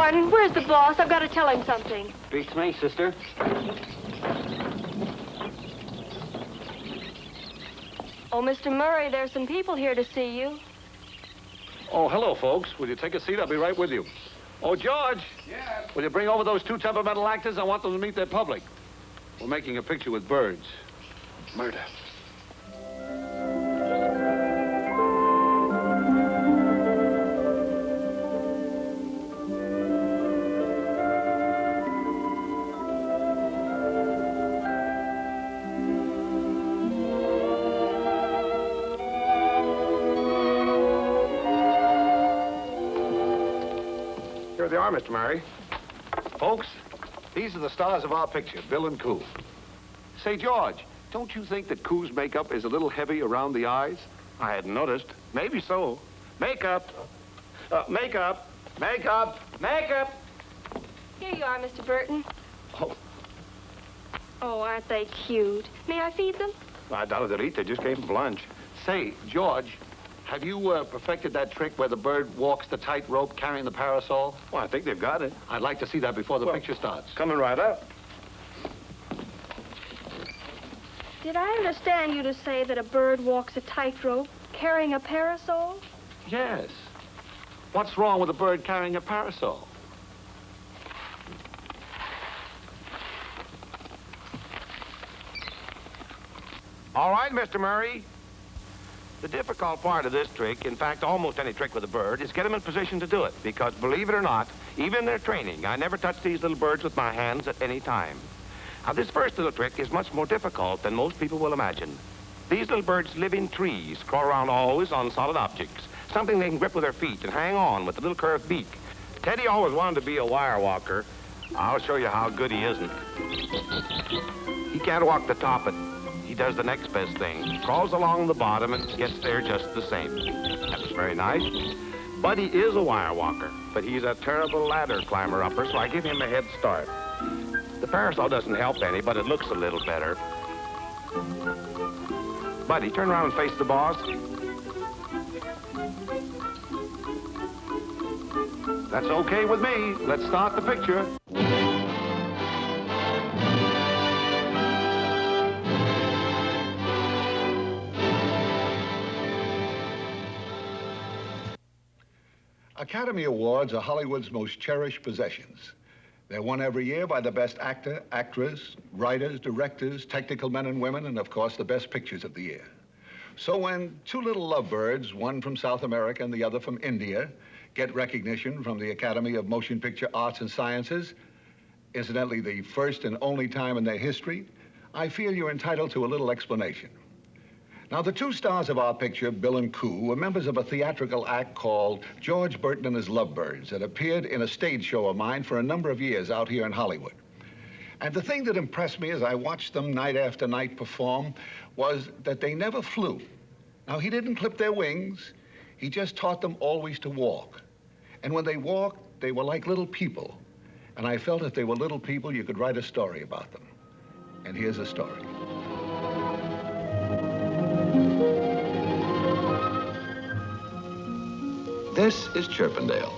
Burton, where's the boss? I've got to tell him something. Beats me, sister. Oh, Mr. Murray, there's some people here to see you. Oh, hello, folks. Will you take a seat? I'll be right with you. Oh, George. Yes? Will you bring over those two temperamental actors? I want them to meet their public. We're making a picture with birds. Murder. Here they are, Mr. Murray. Folks, these are the stars of our picture, Bill and Coo. Say, George, don't you think that Coo's makeup is a little heavy around the eyes? I hadn't noticed. Maybe so. Makeup. Makeup. Makeup. Makeup. Here you are, Mr. Burton. Oh. Oh, aren't they cute? May I feed them? I doubt they'll eat. They just came from lunch. Say, George, have you perfected that trick where the bird walks the tightrope carrying the parasol? Well, I think they've got it. I'd like to see that before the picture starts. Coming right up. Did I understand you to say that a bird walks a tightrope carrying a parasol? Yes. What's wrong with a bird carrying a parasol? All right, Mr. Murray. The difficult part of this trick, in fact, almost any trick with a bird, is get them in position to do it. Because, believe it or not, even in their training, I never touch these little birds with my hands at any time. Now, this first little trick is much more difficult than most people will imagine. These little birds live in trees, crawl around always on solid objects, something they can grip with their feet and hang on with a little curved beak. Teddy always wanted to be a wire walker. I'll show you how good he isn't. He can't walk the top, but he does the next best thing. He crawls along the bottom and gets there just the same. That was very nice. Buddy is a wire walker, but he's a terrible ladder climber-upper, so I give him a head start. The parasol doesn't help any, but it looks a little better. Buddy, turn around and face the boss. That's okay with me. Let's start the picture. Academy Awards are Hollywood's most cherished possessions. They're won every year by the best actor, actress, writers, directors, technical men and women, and of course the best pictures of the year. So when two little lovebirds, one from South America and the other from India, get recognition from the Academy of Motion Picture Arts and Sciences, incidentally the first and only time in their history, I feel you're entitled to a little explanation. Now, the two stars of our picture, Bill and Coo, were members of a theatrical act called George Burton and His Lovebirds that appeared in a stage show of mine for a number of years out here in Hollywood. And the thing that impressed me as I watched them night after night perform was that they never flew. Now, he didn't clip their wings. He just taught them always to walk. And when they walked, they were like little people. And I felt if they were little people, you could write a story about them. And here's a story. This is Chirpendale,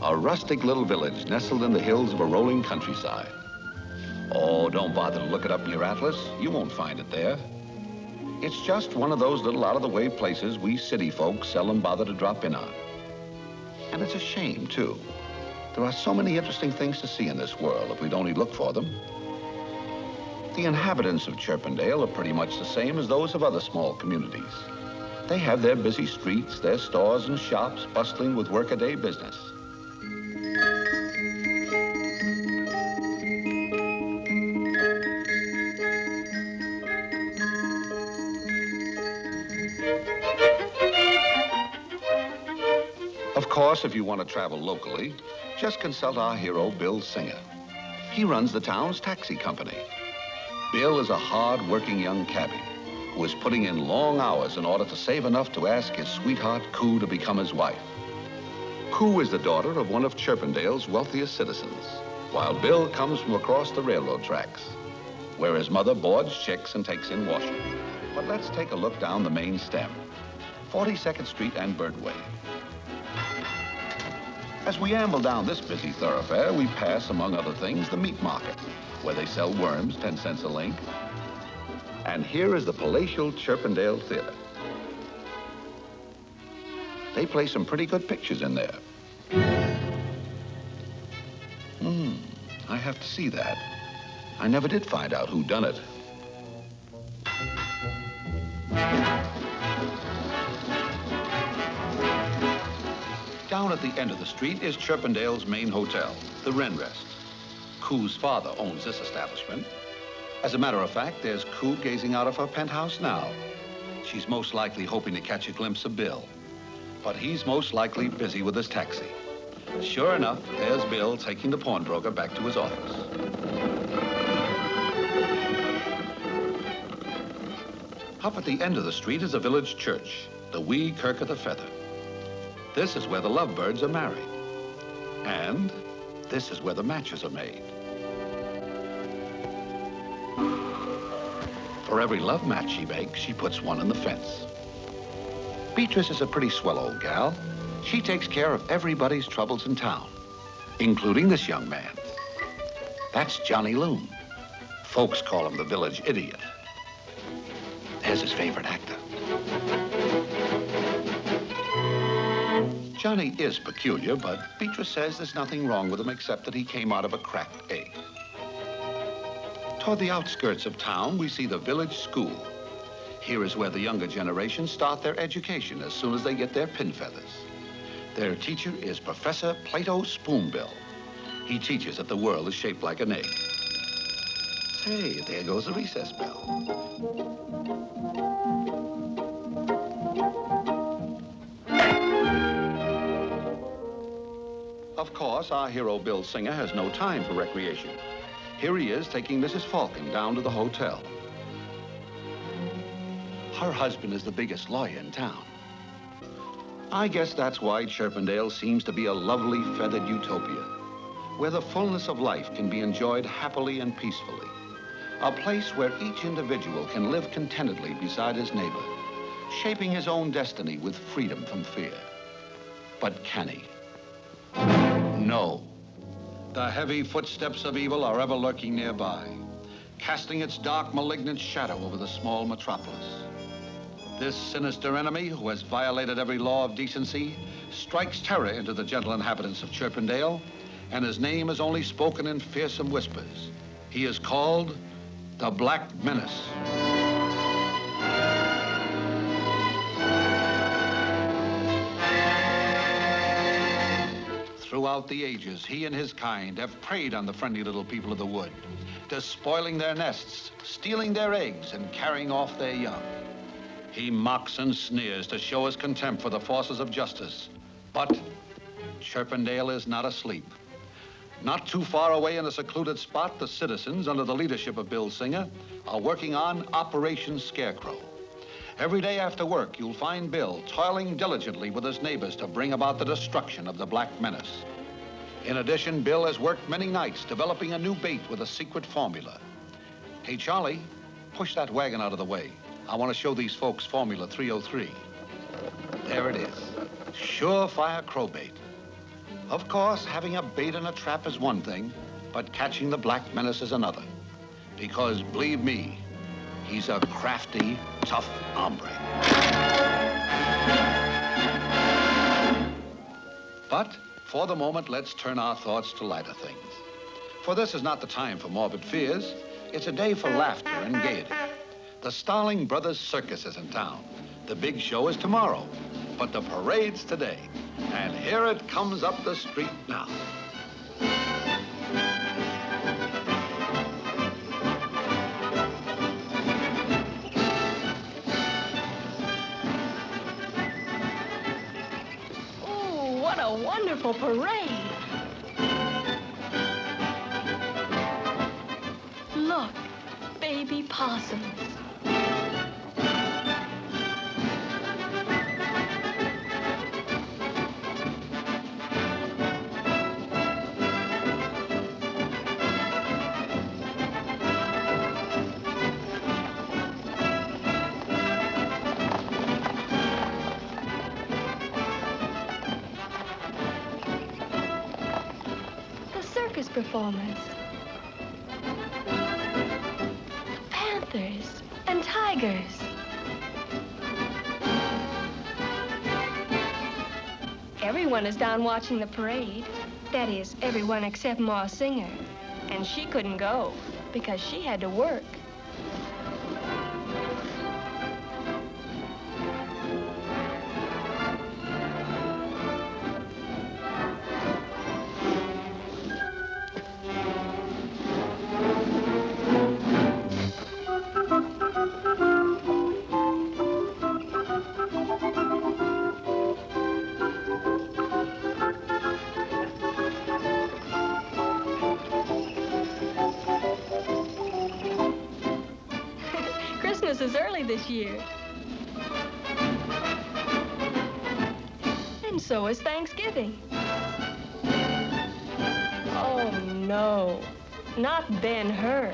a rustic little village nestled in the hills of a rolling countryside. Oh, don't bother to look it up in your atlas. You won't find it there. It's just one of those little out-of-the-way places we city folks seldom bother to drop in on. And it's a shame, too. There are so many interesting things to see in this world if we'd only look for them. The inhabitants of Chirpendale are pretty much the same as those of other small communities. They have their busy streets, their stores and shops bustling with workaday business. Of course, if you want to travel locally, just consult our hero, Bill Singer. He runs the town's taxi company. Bill is a hard-working young cabbie who is putting in long hours in order to save enough to ask his sweetheart, Coo, to become his wife. Coo is the daughter of one of Chirpendale's wealthiest citizens, while Bill comes from across the railroad tracks, where his mother boards chicks and takes in washing. But let's take a look down the main stem, 42nd Street and Birdway. As we amble down this busy thoroughfare, we pass, among other things, the meat market, where they sell worms, 10 cents a link. And here is the palatial Chirpendale Theater. They play some pretty good pictures in there. I have to see that. I never did find out who done it. Down at the end of the street is Chirpendale's main hotel, the Riesner. Coo's father owns this establishment. As a matter of fact, there's Coo gazing out of her penthouse now. She's most likely hoping to catch a glimpse of Bill. But he's most likely busy with his taxi. Sure enough, there's Bill taking the pawnbroker back to his office. Up at the end of the street is a village church, the wee Kirk of the Feather. This is where the lovebirds are married. And this is where the matches are made. For every love match she makes, she puts one in the fence. Beatrice is a pretty swell old gal. She takes care of everybody's troubles in town, including this young man. That's Johnny Loon. Folks call him the village idiot. There's his favorite actor. Johnny is peculiar, but Beatrice says there's nothing wrong with him except that he came out of a cracked egg. Toward the outskirts of town, we see the village school. Here is where the younger generation start their education as soon as they get their pin feathers. Their teacher is Professor Plato Spoonbill. He teaches that the world is shaped like an egg. Say, there goes the recess bell. Of course, our hero Bill Singer has no time for recreation. Here he is taking Mrs. Falcon down to the hotel. Her husband is the biggest lawyer in town. I guess that's why Chirpendale seems to be a lovely feathered utopia, where the fullness of life can be enjoyed happily and peacefully. A place where each individual can live contentedly beside his neighbor, shaping his own destiny with freedom from fear. But can he? No. The heavy footsteps of evil are ever lurking nearby, casting its dark, malignant shadow over the small metropolis. This sinister enemy, who has violated every law of decency, strikes terror into the gentle inhabitants of Chirpendale, and his name is only spoken in fearsome whispers. He is called the Black Menace. Throughout the ages, he and his kind have preyed on the friendly little people of the wood, despoiling their nests, stealing their eggs, and carrying off their young. He mocks and sneers to show his contempt for the forces of justice. But Chirpendale is not asleep. Not too far away in a secluded spot, the citizens, under the leadership of Bill Singer, are working on Operation Scarecrow. Every day after work, you'll find Bill toiling diligently with his neighbors to bring about the destruction of the Black Menace. In addition, Bill has worked many nights developing a new bait with a secret formula. Hey, Charlie, push that wagon out of the way. I want to show these folks Formula 303. There it is. Surefire crow bait. Of course, having a bait in a trap is one thing, but catching the Black Menace is another. Because, believe me, he's a crafty, tough hombre. But, for the moment, let's turn our thoughts to lighter things. For this is not the time for morbid fears. It's a day for laughter and gaiety. The Starling Brothers Circus is in town. The big show is tomorrow, but the parade's today. And here it comes up the street now. Oh, what a wonderful parade. Look, baby possums. performers. Panthers and tigers. Everyone is down watching the parade. That is, everyone except Ma Singer. And she couldn't go because she had to work. Christmas is early this year. And so is Thanksgiving. Oh, no. Not Ben-Hur.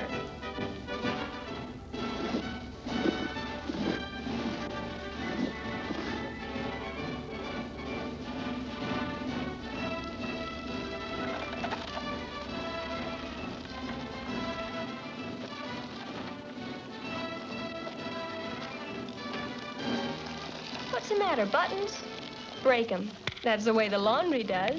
What's the matter, buttons? Break 'em. That's the way the laundry does.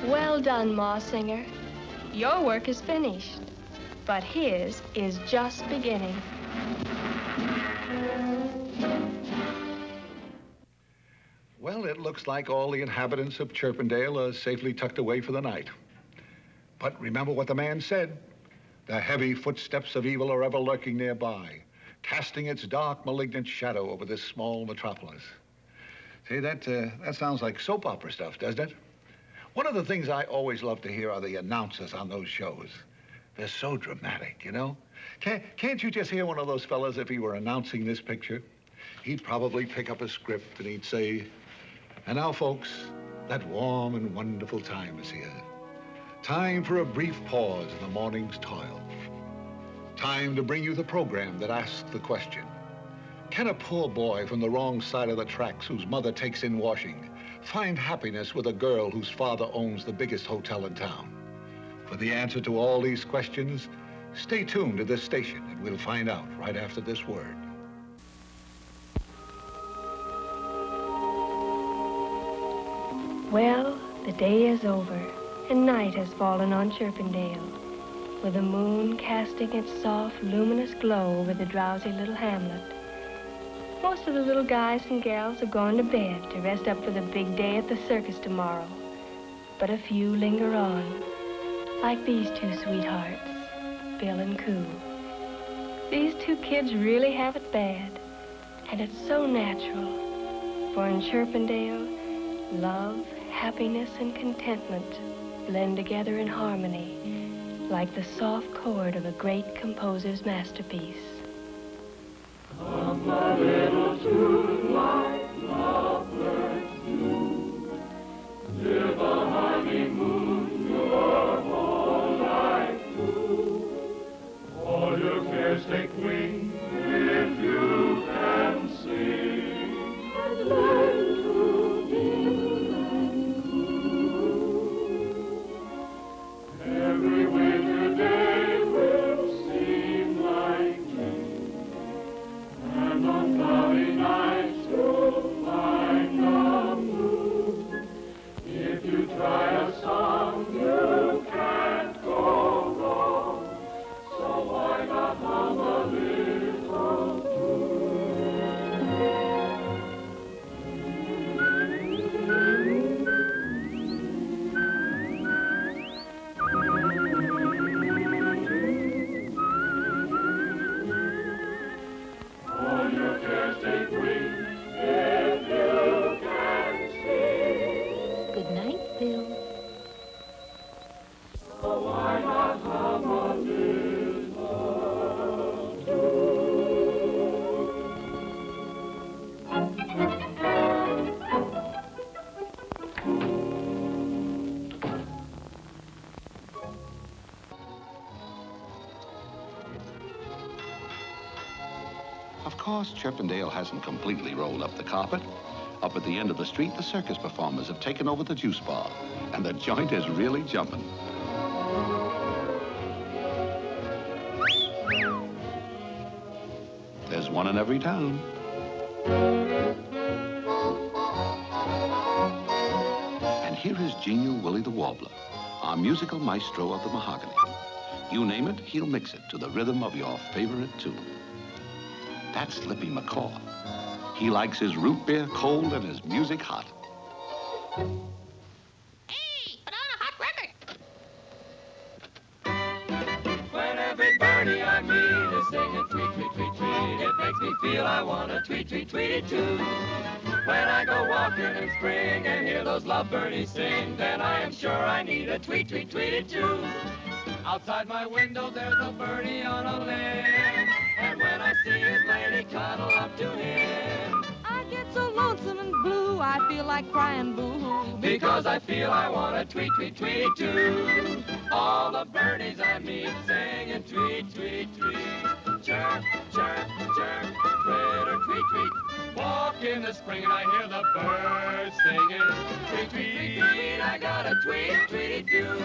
Well done, Ma Singer. Your work is finished. But his is just beginning. Well, it looks like all the inhabitants of Chirpendale are safely tucked away for the night. But remember what the man said. The heavy footsteps of evil are ever lurking nearby, casting its dark, malignant shadow over this small metropolis. See, that sounds like soap opera stuff, doesn't it? One of the things I always love to hear are the announcers on those shows. They're so dramatic, you know? Can't you just hear one of those fellas if he were announcing this picture? He'd probably pick up a script and he'd say, "And now, folks, that warm and wonderful time is here. Time for a brief pause in the morning's toil. Time to bring you the program that asks the question, can a poor boy from the wrong side of the tracks whose mother takes in washing find happiness with a girl whose father owns the biggest hotel in town?" For the answer to all these questions, stay tuned to this station and we'll find out right after this word. Well, the day is over, and night has fallen on Chirpendale, with the moon casting its soft, luminous glow over the drowsy little hamlet. Most of the little guys and gals have gone to bed to rest up for the big day at the circus tomorrow, but a few linger on. Like these two sweethearts, Bill and Coo. These two kids really have it bad, and it's so natural. For in Chirpendale, love, happiness, and contentment blend together in harmony, like the soft chord of a great composer's masterpiece. Come a little tune like lovebirds do, live a honeymoon your whole life through. All your cares take wing if you can sing and learn to hear and coo. Every winter day will seem like June, and on cloudy nights you'll course, Chirpendale hasn't completely rolled up the carpet. Up at the end of the street, the circus performers have taken over the juice bar, and the joint is really jumping. There's one in every town. And here is genial Willie the Warbler, our musical maestro of the mahogany. You name it, he'll mix it to the rhythm of your favorite tune. That's Slippy McCaw. He likes his root beer cold and his music hot. Hey, put on a hot record. When every birdie I meet is singing tweet, tweet, tweet, tweet, it makes me feel I want to tweet, tweet, tweet it too. When I go walking in spring and hear those love birdies sing, then I am sure I need a tweet, tweet, tweet it too. Outside my window there's a birdie on a limb, and when I see his lady cuddle up to him, I get so lonesome and blue, I feel like crying boo-hoo. because I feel I want to tweet, tweet, tweet it too. All the birdies I meet singing tweet, tweet, tweet. Chirp, chirp, chirp, twitter, tweet, tweet. Walk in the spring and I hear the birds singing tweet, tweet, tweet, tweet. I got a tweet, tweet it too.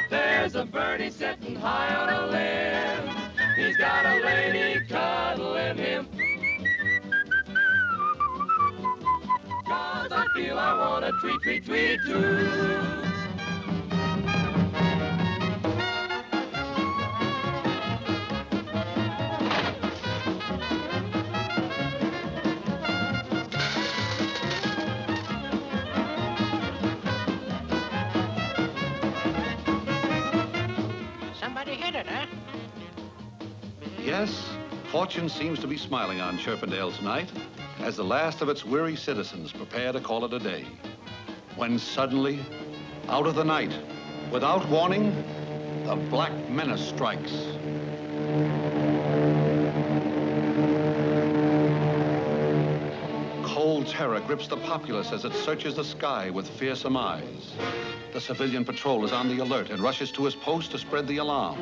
There's a birdie sitting high on a limb. He's got a lady cuddling him. 'Cause I feel I want to tweet, tweet, tweet too. Somebody hit it, huh? Yes, fortune seems to be smiling on Chirpendale tonight as the last of its weary citizens prepare to call it a day. When suddenly, out of the night, without warning, the Black Menace strikes. Cold terror grips the populace as it searches the sky with fearsome eyes. The civilian patrol is on the alert and rushes to his post to spread the alarm.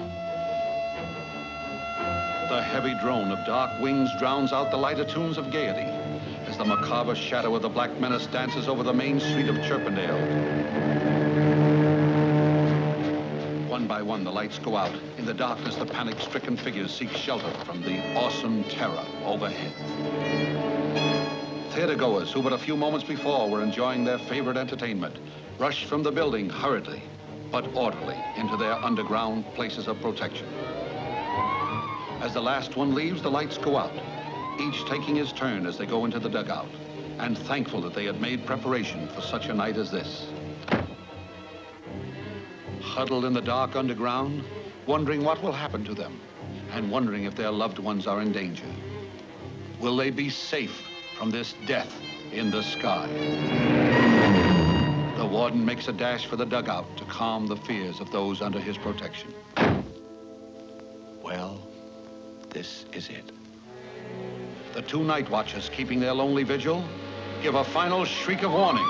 The heavy drone of dark wings drowns out the lighter tunes of gaiety as the macabre shadow of the Black Menace dances over the main street of Chirpendale. One by one, the lights go out. In the darkness, the panic-stricken figures seek shelter from the awesome terror overhead. Theatergoers who but a few moments before were enjoying their favorite entertainment rush from the building hurriedly but orderly into their underground places of protection. As the last one leaves, the lights go out, each taking his turn as they go into the dugout, and thankful that they had made preparation for such a night as this. Huddled in the dark underground, wondering what will happen to them, and wondering if their loved ones are in danger. Will they be safe from this death in the sky? The warden makes a dash for the dugout to calm the fears of those under his protection. Well, this is it. The two night watchers keeping their lonely vigil give a final shriek of warning.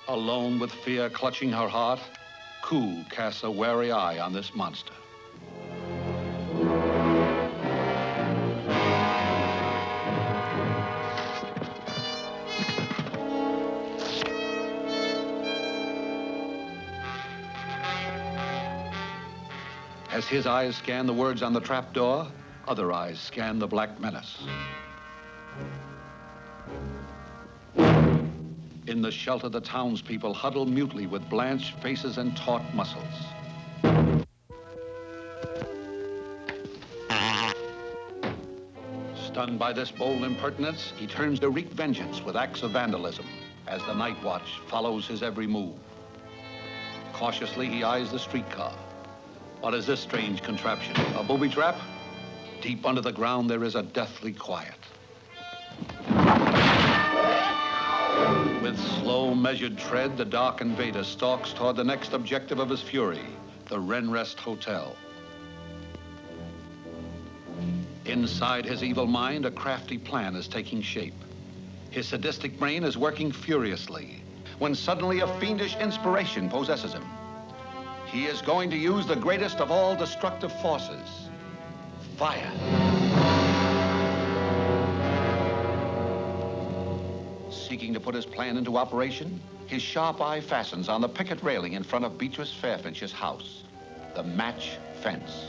Alone with fear clutching her heart, Koo casts a wary eye on this monster. As his eyes scan the words on the trapdoor, other eyes scan the Black Menace. In the shelter, the townspeople huddle mutely with blanched faces and taut muscles. Stunned by this bold impertinence, he turns to wreak vengeance with acts of vandalism as the night watch follows his every move. Cautiously, he eyes the streetcar. What is this strange contraption? A booby trap? Deep under the ground, there is a deathly quiet. With slow, measured tread, the dark invader stalks toward the next objective of his fury, the Renrest Hotel. Inside his evil mind, a crafty plan is taking shape. His sadistic brain is working furiously when suddenly a fiendish inspiration possesses him. He is going to use the greatest of all destructive forces, fire. Seeking to put his plan into operation, his sharp eye fastens on the picket railing in front of Beatrice Fairfinch's house, the match fence.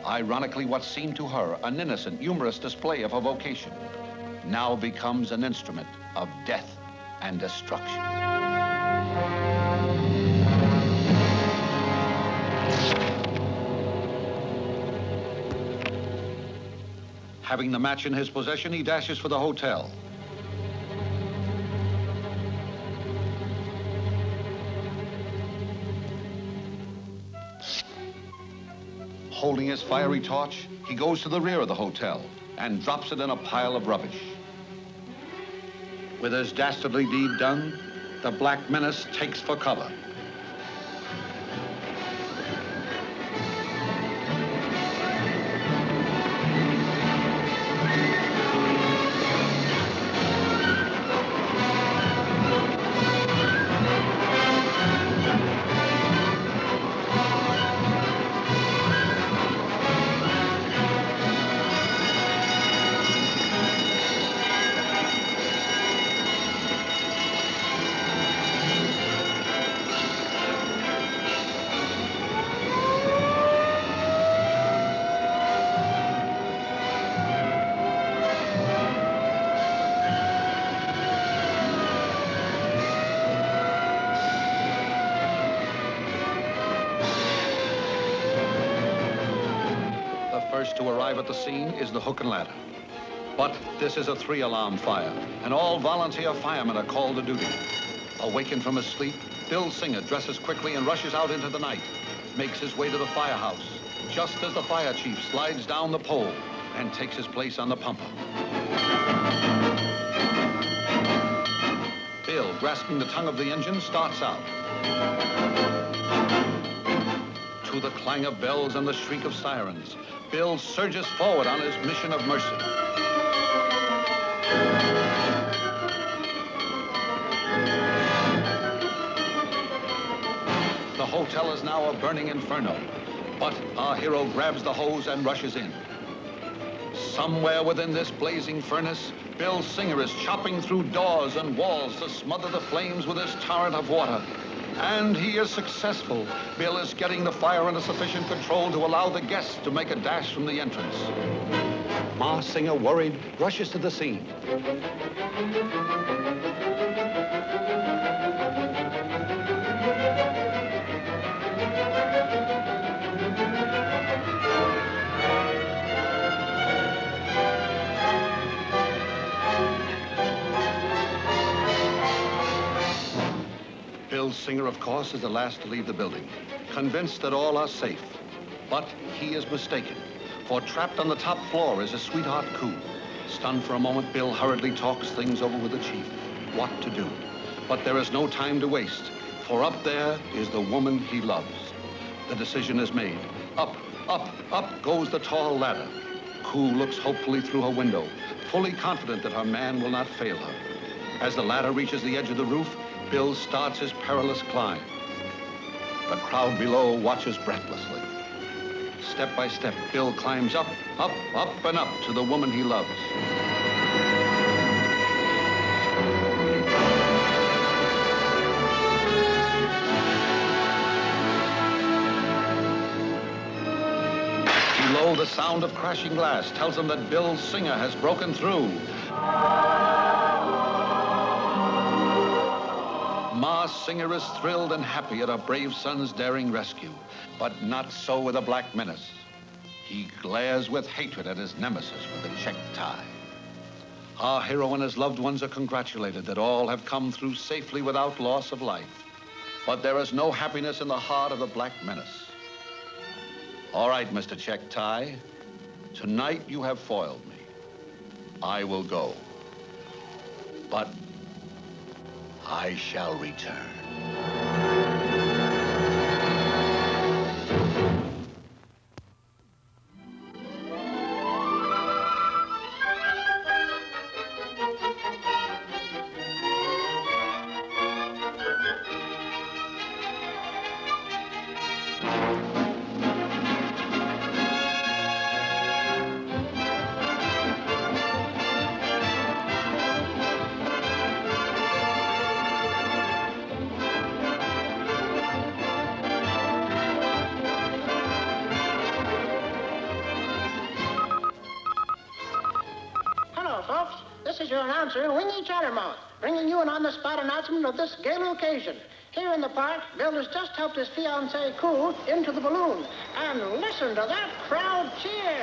Ironically, what seemed to her an innocent, humorous display of her vocation now becomes an instrument of death and destruction. Having the match in his possession, he dashes for the hotel. Holding his fiery torch, he goes to the rear of the hotel and drops it in a pile of rubbish. With his dastardly deed done, the Black Menace takes for cover. To arrive at the scene is the hook and ladder. But this is a 3-alarm fire, and all volunteer firemen are called to duty. Awakened from his sleep, Bill Singer dresses quickly and rushes out into the night, makes his way to the firehouse, just as the fire chief slides down the pole and takes his place on the pumper. Bill, grasping the tongue of the engine, starts out. To the clang of bells and the shriek of sirens, Bill surges forward on his mission of mercy. The hotel is now a burning inferno, but our hero grabs the hose and rushes in. Somewhere within this blazing furnace, Bill Singer is chopping through doors and walls to smother the flames with his torrent of water. And he is successful. Bill is getting the fire under sufficient control to allow the guests to make a dash from the entrance. Ma Singer, worried, rushes to the scene. Bill Singer, of course, is the last to leave the building, convinced that all are safe. But he is mistaken, for trapped on the top floor is his sweetheart, Koo. Stunned for a moment, Bill hurriedly talks things over with the chief, what to do. But there is no time to waste, for up there is the woman he loves. The decision is made. Up, up, up goes the tall ladder. Koo looks hopefully through her window, fully confident that her man will not fail her. As the ladder reaches the edge of the roof, Bill starts his perilous climb. The crowd below watches breathlessly. Step by step, Bill climbs up, up, up, and up to the woman he loves. Below, the sound of crashing glass tells him that Bill Singer has broken through. Ma Singer is thrilled and happy at her brave son's daring rescue, but not so with the Black Menace. He glares with hatred at his nemesis with the check tie. Our hero and his loved ones are congratulated that all have come through safely without loss of life. But there is no happiness in the heart of the Black Menace. All right, Mr. Check Tie. Tonight you have foiled me. I will go. But I shall return. This is your announcer, Wingy Chattermouth, bringing you an on-the-spot announcement of this gala occasion. Here in the park, Bill has just helped his fiancée, Coo, into the balloon. And listen to that crowd cheer.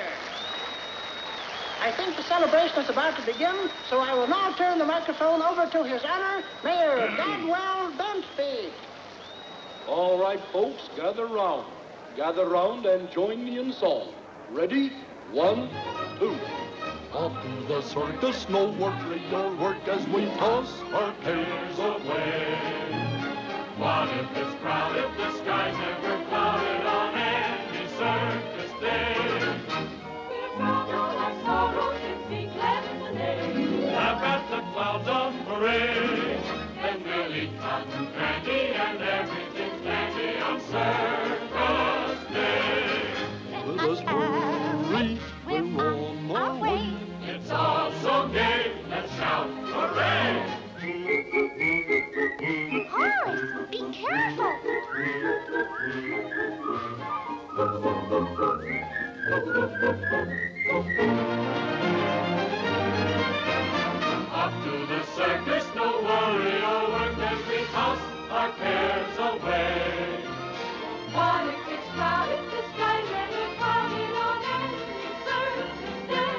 I think the celebration is about to begin, so I will now turn the microphone over to His Honor, Mayor Gadwell Bentby. All right, folks, gather round. Gather round and join me in song. Ready? 1, 2. Off to the circus, no work, your work as we toss our cares away. What if it's crowded, the sky's never clouded on any circus day? We're proud of our sorrows and be glad in the day. Laugh at the clouds on parade, then we'll eat cotton candy and everything's dandy on Circus Day. Let us hurry, we're on our way. It's all so gay, let's shout hooray! Horace, be careful. Off to the circus, no worry or work as we toss our cares away. What if it's crowded, the sky's never clouded on any circus day?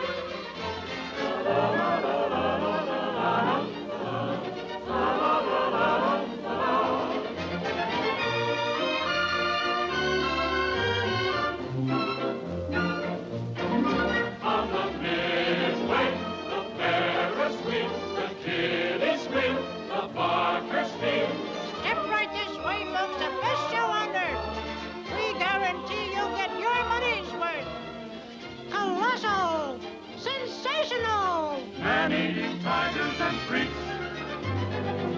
On the midway, the Ferris wheel, the kiddies squeal, the barkers feel. Step right this way, folks, the best show on earth. We guarantee you'll get your money's worth. Colossal! Sensational! Man-eating tigers and freaks,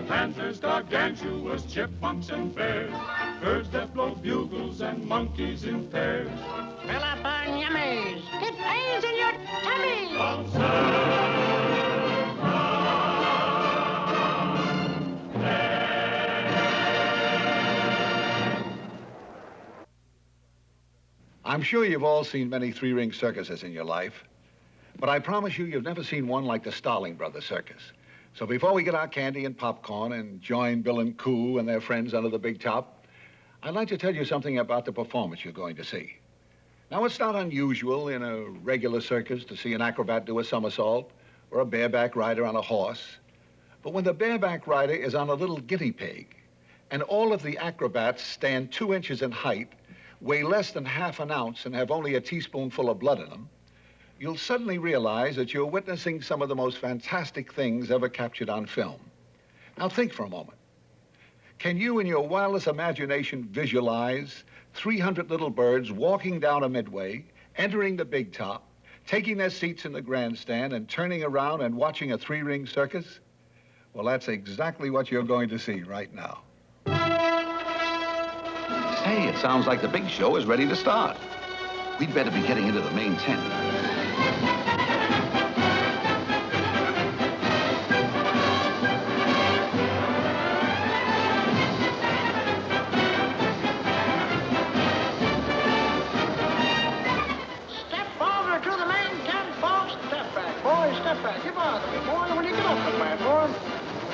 panthers gargantuous, chipmunks and bears, birds that blow bugles and monkeys in pairs. Fill up on yummies. Get pains in your tummies. On Circus I'm sure you've all seen many three-ring circuses in your life, but I promise you've never seen one like the Starling Brothers Circus. So before we get our candy and popcorn and join Bill and Coo and their friends under the big top, I'd like to tell you something about the performance you're going to see. Now, it's not unusual in a regular circus to see an acrobat do a somersault or a bareback rider on a horse. But when the bareback rider is on a little guinea pig and all of the acrobats stand 2 inches in height, weigh less than half an ounce, and have only a teaspoonful of blood in them, you'll suddenly realize that you're witnessing some of the most fantastic things ever captured on film. Now, think for a moment. Can you, in your wildest imagination, visualize 300 little birds walking down a midway, entering the big top, taking their seats in the grandstand, and turning around and watching a three-ring circus? Well, that's exactly what you're going to see right now. Hey, it sounds like the big show is ready to start. We'd better be getting into the main tent. Step forward to the main tent, folks. Step back, boys, step back. You bother me, boy, when you get off the platform.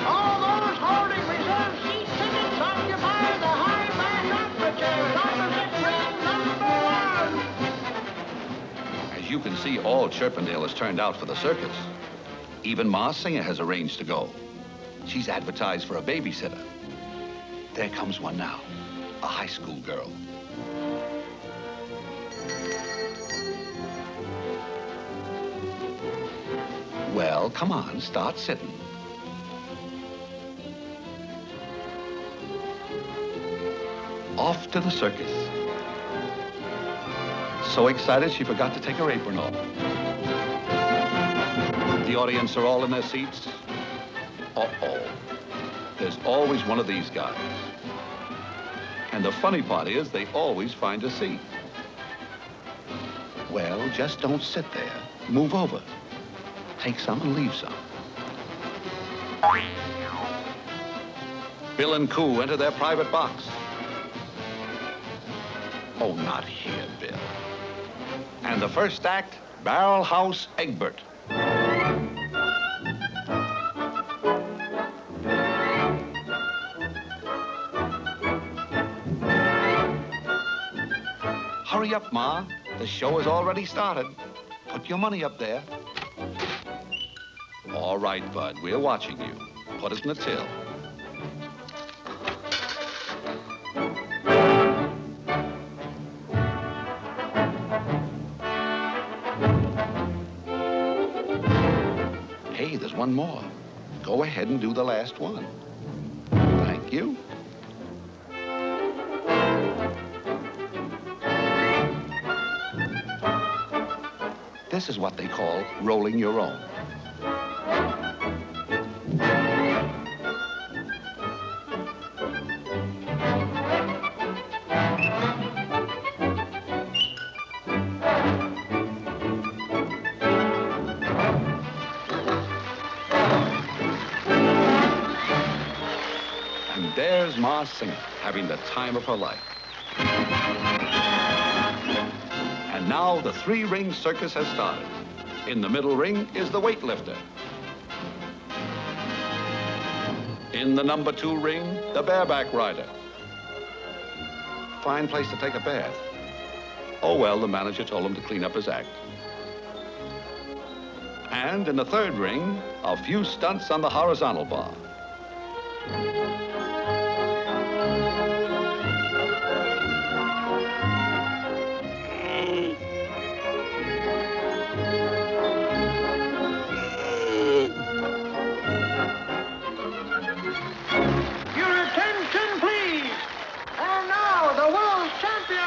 All those holding reserved seat tickets occupy the high back aperture, opposite ring number 1. As you can see, all Chirpendale has turned out for the circus. Even Ma Singer has arranged to go. She's advertised for a babysitter. There comes one now, a high school girl. Well, come on, start sitting. Off to the circus. So excited she forgot to take her apron off. The audience are all in their seats. Uh-oh. There's always one of these guys. And the funny part is they always find a seat. Well, just don't sit there. Move over. Take some and leave some. Bill and Coo enter their private box. Oh, not here, Bill. And the first act, Barrel House Egbert. Hurry up, Ma. The show has already started. Put your money up there. All right, Bud. We're watching you. Put it in the till. Hey, there's one more. Go ahead and do the last one. Thank you. This is what they call rolling your own. And there's Ma Singer, having the time of her life. And now the three-ring circus has started. In the middle ring is the weightlifter. In the number 2 ring, the bareback rider. Fine place to take a bath. Oh, well, the manager told him to clean up his act. And in the 3rd ring, a few stunts on the horizontal bar.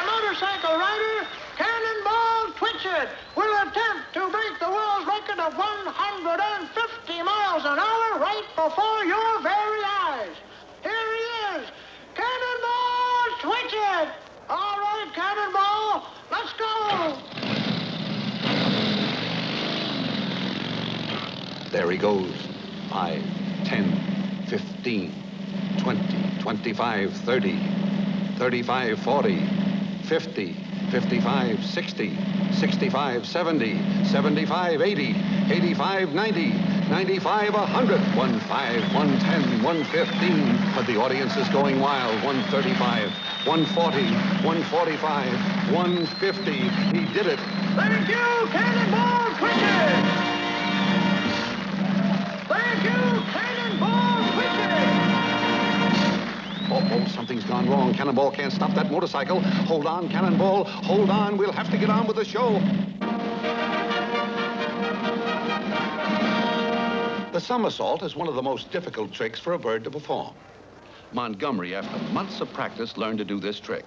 Motorcycle rider, Cannonball Twitchett, will attempt to break the world's record of 150 miles an hour right before your very eyes. Here he is, Cannonball Twitchett. All right, Cannonball, let's go. There he goes. 5, 10, 15, 20, 25, 30, 35, 40, 50, 55, 60, 65, 70, 75, 80, 85, 90, 95, 100, 15, 110, 115. But the audience is going wild. 135, 140, 145, 150. He did it. Thank you, Cannonball Twitchett. Thank you, Cannonball Twitchett. Oh, something's gone wrong. Cannonball can't stop that motorcycle. Hold on, Cannonball. Hold on. We'll have to get on with the show. The somersault is one of the most difficult tricks for a bird to perform. Montgomery, after months of practice, learned to do this trick.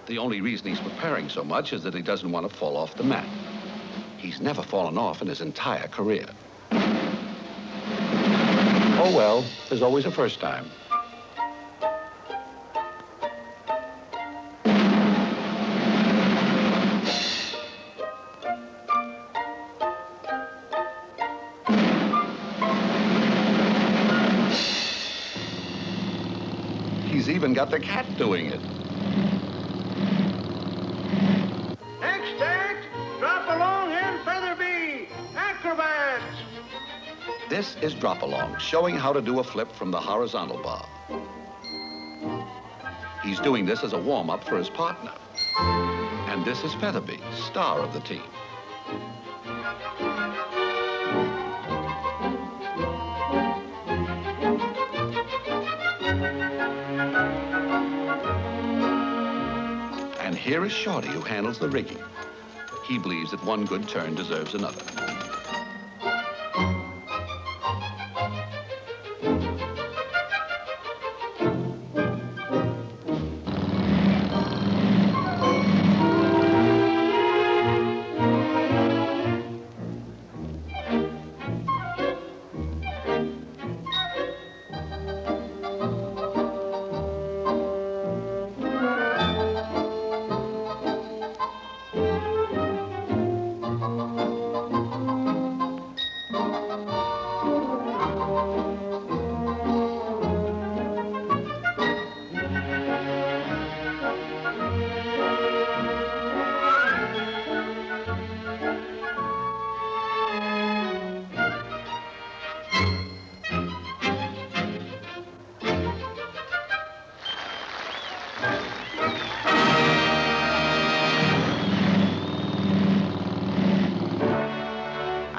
The only reason he's preparing so much is that he doesn't want to fall off the mat. He's never fallen off in his entire career. Oh, well, there's always a first time. He's even got the cat doing it. Next act, drop along and feather bee. Acrobats. This is drop along, showing how to do a flip from the horizontal bar. He's doing this as a warm-up for his partner. And this is Featherby, star of the team. And here is Shorty, who handles the rigging. He believes that one good turn deserves another.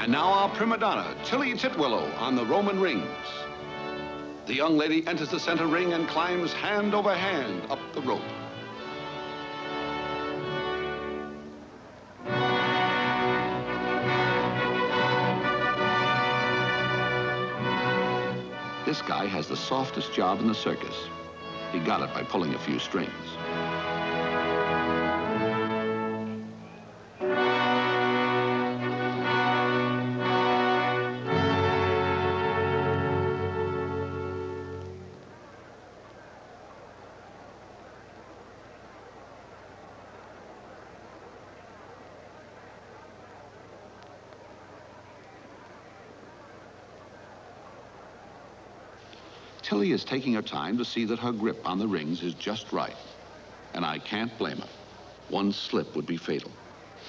And now our prima donna, Tilly Titwillow, on the Roman rings. The young lady enters the center ring and climbs hand over hand up the rope. This guy has the softest job in the circus. He got it by pulling a few strings. Tilly is taking her time to see that her grip on the rings is just right. And I can't blame her. One slip would be fatal.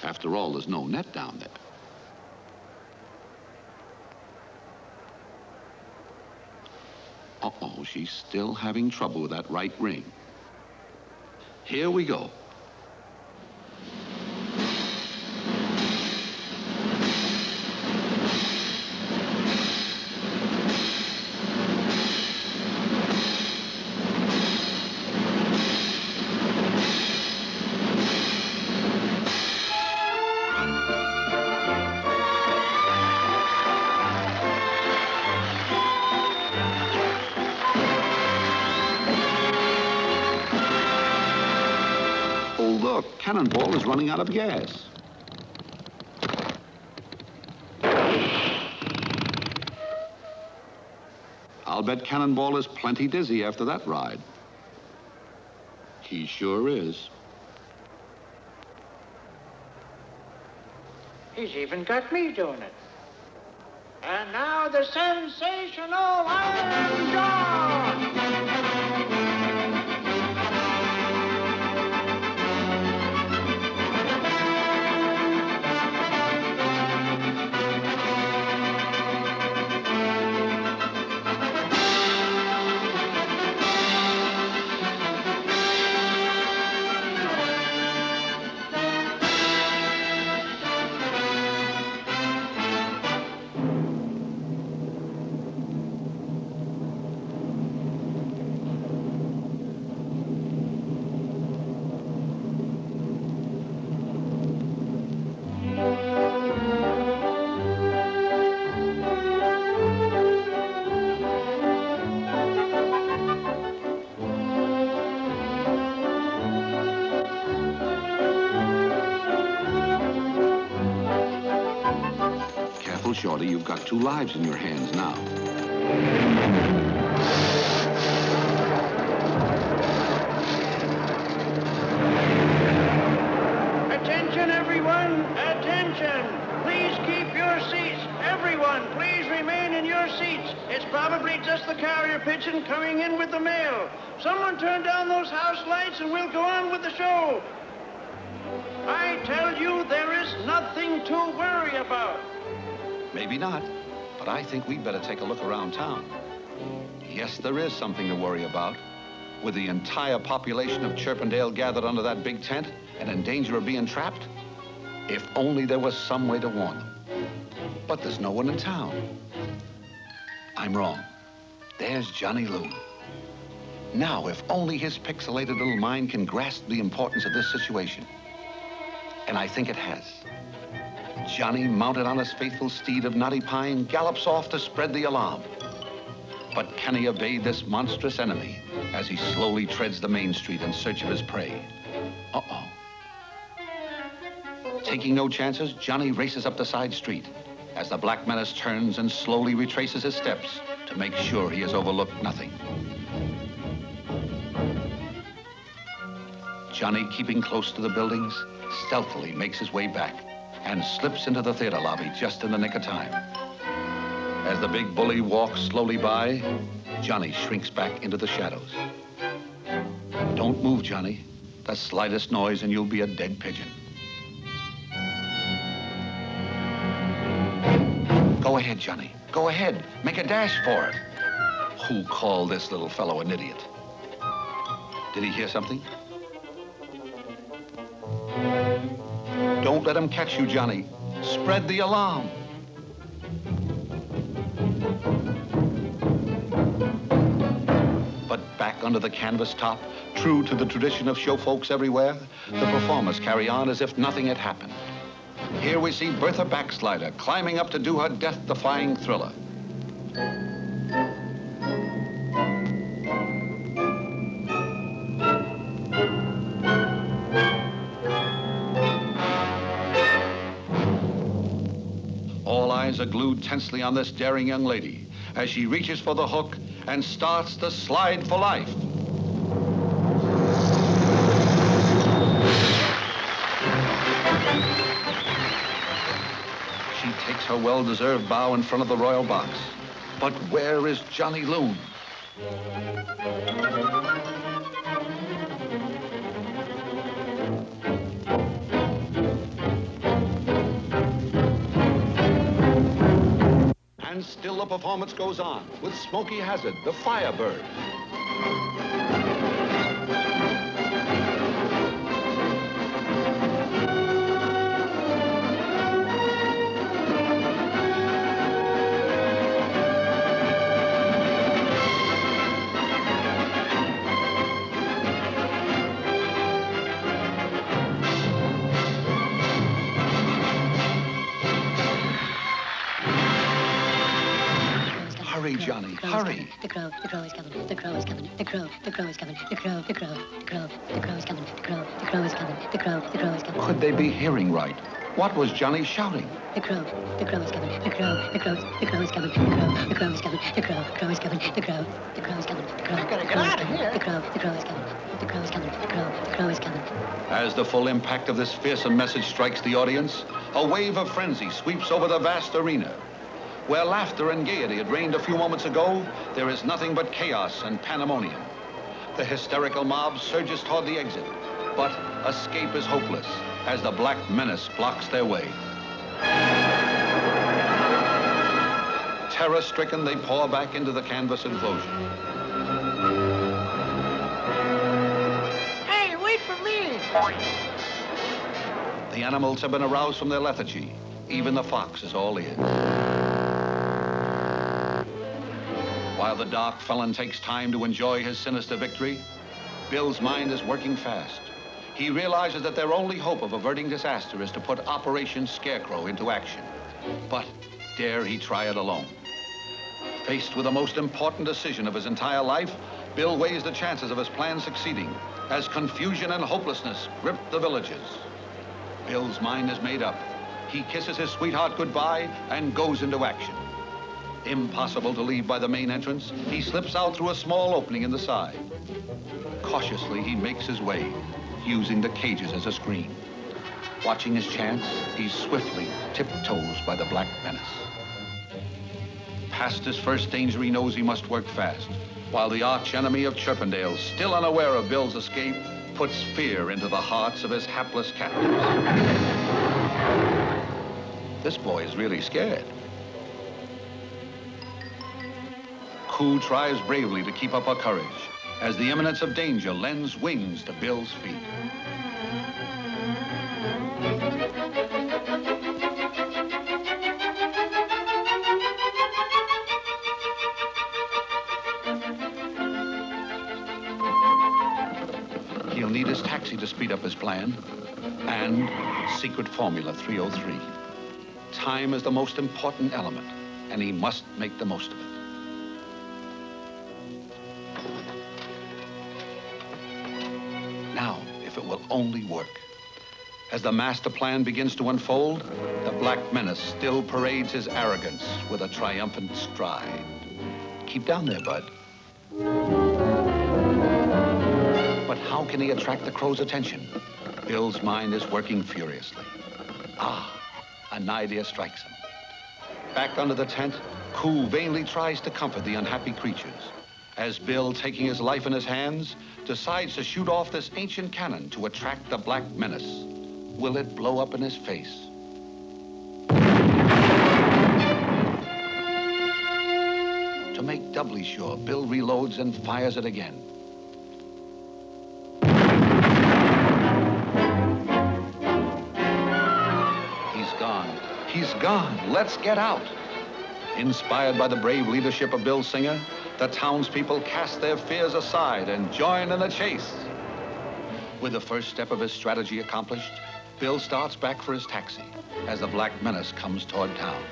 After all, there's no net down there. Uh-oh, she's still having trouble with that right ring. Here we go. Look, Cannonball is running out of gas. I'll bet Cannonball is plenty dizzy after that ride. He sure is. He's even got me doing it. And now the sensational Iron Jaw! Shorty, you've got 2 lives in your hands now. Attention, everyone! Attention! Please keep your seats. Everyone, please remain in your seats. It's probably just the carrier pigeon coming in with the mail. Someone turn down those house lights and we'll go on with the show. I tell you, there is nothing to worry about. Maybe not, but I think we'd better take a look around town. Yes, there is something to worry about. With the entire population of Chirpendale gathered under that big tent and in danger of being trapped, if only there was some way to warn them. But there's no one in town. I'm wrong. There's Johnny Lou. Now, if only his pixelated little mind can grasp the importance of this situation. And I think it has. Johnny, mounted on his faithful steed of knotty pine, gallops off to spread the alarm. But can he evade this monstrous enemy as he slowly treads the main street in search of his prey? Uh-oh. Taking no chances, Johnny races up the side street as the Black Menace turns and slowly retraces his steps to make sure he has overlooked nothing. Johnny, keeping close to the buildings, stealthily makes his way back and slips into the theater lobby just in the nick of time. As the big bully walks slowly by, Johnny shrinks back into the shadows. Don't move, Johnny. The slightest noise and you'll be a dead pigeon. Go ahead, Johnny. Go ahead. Make a dash for it. Who called this little fellow an idiot? Did he hear something? Don't let him catch you, Johnny. Spread the alarm. But back under the canvas top, true to the tradition of show folks everywhere, the performers carry on as if nothing had happened. Here we see Bertha Backslider climbing up to do her death-defying thriller. All eyes are glued tensely on this daring young lady as she reaches for the hook and starts the slide for life. She takes her well-deserved bow in front of the royal box. But where is Johnny Loon? And still the performance goes on with Smokey Hazard, the Firebird. Hurry, Johnny, hurry. The crow is coming. The crow is coming. The crow is coming. The crow is coming. The crow is coming. The crow is coming. Could they be hearing right? What was Johnny shouting? The crow is coming. The crow is coming. The crow is coming. The crow is coming. The crow is coming. The crow is coming. I gotta get out of here. The crow is coming. The crow is coming. The crow is coming. As the full impact of this fearsome message strikes the audience, a wave of frenzy sweeps over the vast arena. Where laughter and gaiety had reigned a few moments ago, there is nothing but chaos and pandemonium. The hysterical mob surges toward the exit, but escape is hopeless as the Black Menace blocks their way. Terror-stricken, they pour back into the canvas enclosure. Hey, wait for me! The animals have been aroused from their lethargy. Even the fox is all ears. While the dark felon takes time to enjoy his sinister victory, Bill's mind is working fast. He realizes that their only hope of averting disaster is to put Operation Scarecrow into action. But dare he try it alone? Faced with the most important decision of his entire life, Bill weighs the chances of his plan succeeding as confusion and hopelessness grip the villages. Bill's mind is made up. He kisses his sweetheart goodbye and goes into action. Impossible to leave by the main entrance, he slips out through a small opening in the side. Cautiously, he makes his way, using the cages as a screen. Watching his chance, he swiftly tiptoes by the Black Menace. Past his first danger, he knows he must work fast, while the arch-enemy of Chirpendale, still unaware of Bill's escape, puts fear into the hearts of his hapless captives. This boy is really scared. Koo tries bravely to keep up her courage as the imminence of danger lends wings to Bill's feet. He'll need his taxi to speed up his plan and secret formula 303. Time is the most important element, and he must make the most of it. Now, if it will only work. As the master plan begins to unfold, the Black Menace still parades his arrogance with a triumphant stride. Keep down there, bud. But how can he attract the crow's attention? Bill's mind is working furiously. An idea strikes him. Back under the tent, Koo vainly tries to comfort the unhappy creatures, as Bill, taking his life in his hands, decides to shoot off this ancient cannon to attract the Black Menace. Will it blow up in his face? To make doubly sure, Bill reloads and fires it again. He's gone. He's gone. Let's get out. Inspired by the brave leadership of Bill Singer, the townspeople cast their fears aside and join in the chase. With the first step of his strategy accomplished, Bill starts back for his taxi as the Black Menace comes toward town.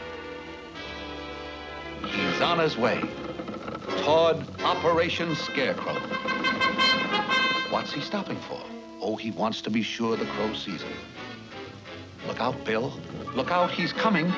He's on his way toward Operation Scarecrow. What's he stopping for? Oh, he wants to be sure the crow sees him. Look out, Bill. Look out, he's coming.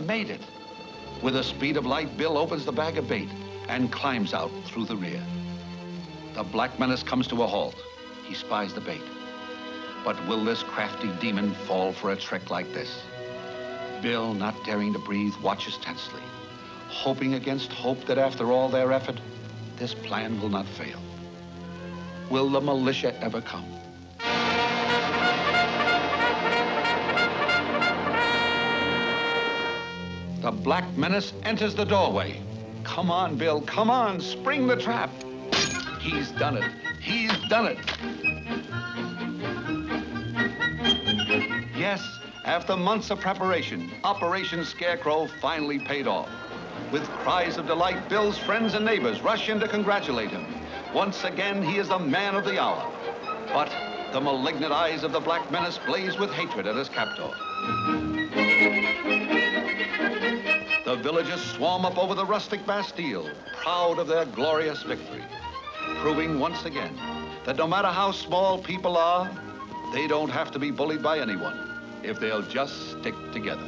Made it. With the speed of light, Bill opens the bag of bait and climbs out through the rear. The Black Menace comes to a halt. He spies the bait. But will this crafty demon fall for a trick like this? Bill, not daring to breathe, watches tensely, hoping against hope that after all their effort, this plan will not fail. Will the militia ever come? The Black Menace enters the doorway. Come on, Bill, come on, spring the trap. He's done it. He's done it. Yes, after months of preparation, Operation Scarecrow finally paid off. With cries of delight, Bill's friends and neighbors rush in to congratulate him. Once again, he is the man of the hour. But the malignant eyes of the Black Menace blaze with hatred at his captor. The villagers swarm up over the rustic Bastille, proud of their glorious victory, proving once again that no matter how small people are, they don't have to be bullied by anyone if they'll just stick together.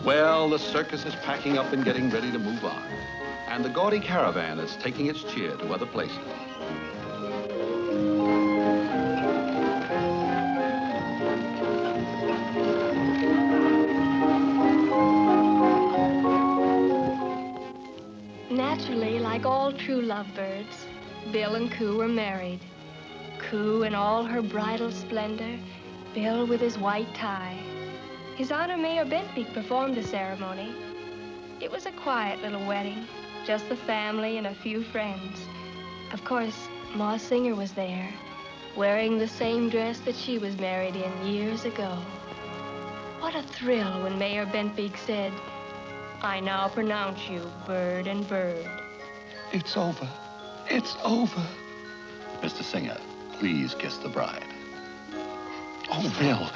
Well, the circus is packing up and getting ready to move on, and the gaudy caravan is taking its cheer to other places. Naturally, like all true lovebirds, Bill and Coo were married. Coo in all her bridal splendor, Bill with his white tie. His Honor Mayor Bentbeek performed the ceremony. It was a quiet little wedding, just the family and a few friends. Of course, Ma Singer was there, wearing the same dress that she was married in years ago. What a thrill when Mayor Bentbeek said, "I now pronounce you bird and bird." It's over. It's over. Mr. Singer, please kiss the bride. Oh, Bill,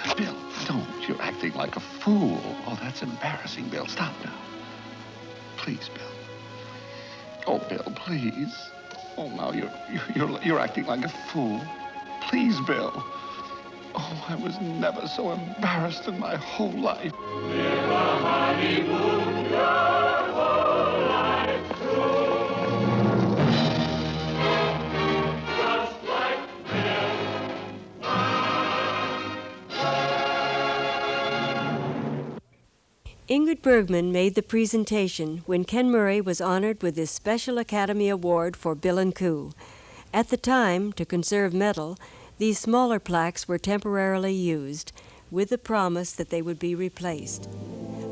don't. You're acting like a fool. Oh, that's embarrassing, Bill. Stop now. Please, Bill. Oh, Bill, please. Oh, now you're acting like a fool. Please, Bill. Oh, I was never so embarrassed in my whole life. Live a honeymoon your whole life through. Just like this. Ingrid Bergman made the presentation when Ken Murray was honored with his Special Academy Award for Bill and Coo. At the time, to conserve metal, these smaller plaques were temporarily used, with the promise that they would be replaced.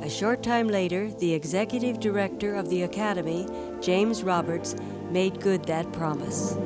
A short time later, the executive director of the Academy, James Roberts, made good that promise.